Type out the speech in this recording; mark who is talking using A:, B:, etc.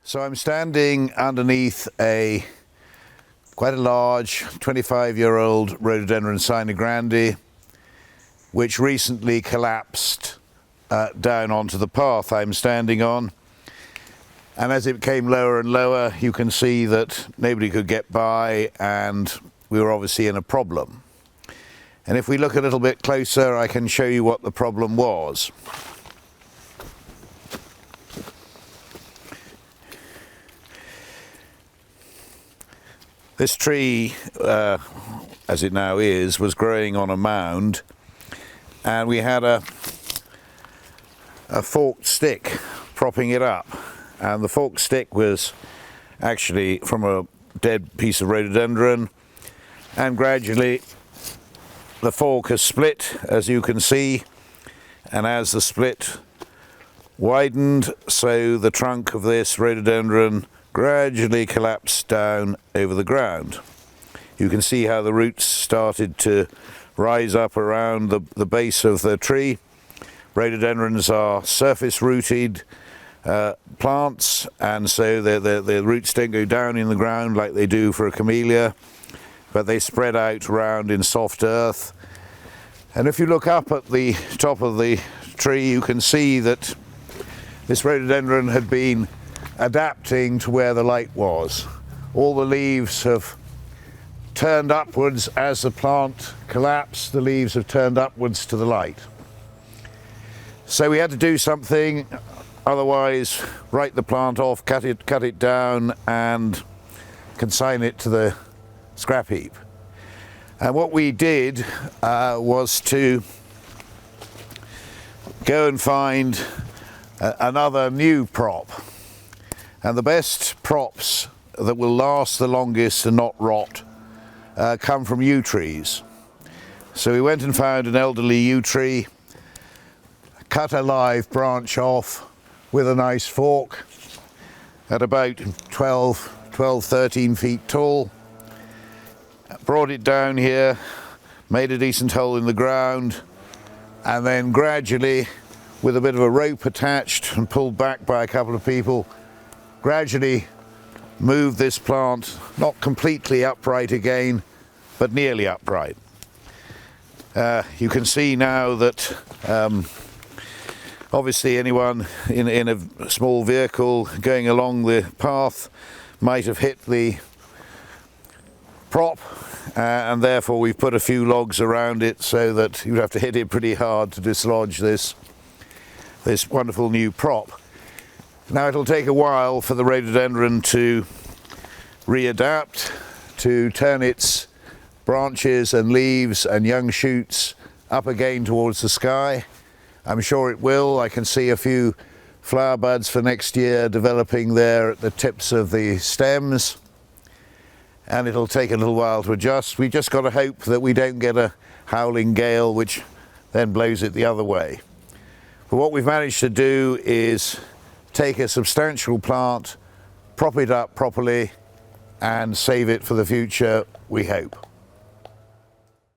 A: So I'm standing underneath quite a large 25-year-old Rhododendron sinogrande, which recently collapsed down onto the path I'm standing on. And as it came lower and lower, you can see that nobody could get by, and we were obviously in a problem. And if we look a little bit closer, I can show you what the problem was. This tree, as it now is, was growing on a mound, and we had a forked stick propping it up. And the forked stick was actually from a dead piece of rhododendron, and gradually the fork has split, as you can see, and as the split widened, so the trunk of this rhododendron gradually collapsed down over the ground. You can see how the roots started to rise up around the base of the tree. Rhododendrons are surface rooted plants, and so the roots don't go down in the ground like they do for a camellia, but they spread out around in soft earth. And if you look up at the top of the tree, you can see that this rhododendron had been adapting to where the light was. All the leaves have turned upwards as the plant collapsed. The leaves have turned upwards to the light. So we had to do something, otherwise write the plant off, cut it down, and consign it to the scrap heap. And what we did was to go and find another new prop. And the best props that will last the longest and not rot come from yew trees. So we went and found an elderly yew tree, cut a live branch off with a nice fork at about 13 feet tall, brought it down here, made a decent hole in the ground, and then gradually, with a bit of a rope attached and pulled back by a couple of people, gradually moved this plant, not completely upright again, but nearly upright. You can see now that obviously anyone in a small vehicle going along the path might have hit the prop, and therefore we've put a few logs around it so that you'd have to hit it pretty hard to dislodge this wonderful new prop. Now it'll take a while for the rhododendron to readapt, to turn its branches and leaves and young shoots up again towards the sky. I'm sure it will. I can see a few flower buds for next year developing there at the tips of the stems, and it'll take a little while to adjust. We just got to hope that we don't get a howling gale which then blows it the other way. But what we've managed to do is take a substantial plant, prop it up properly, and save it for the future, we hope.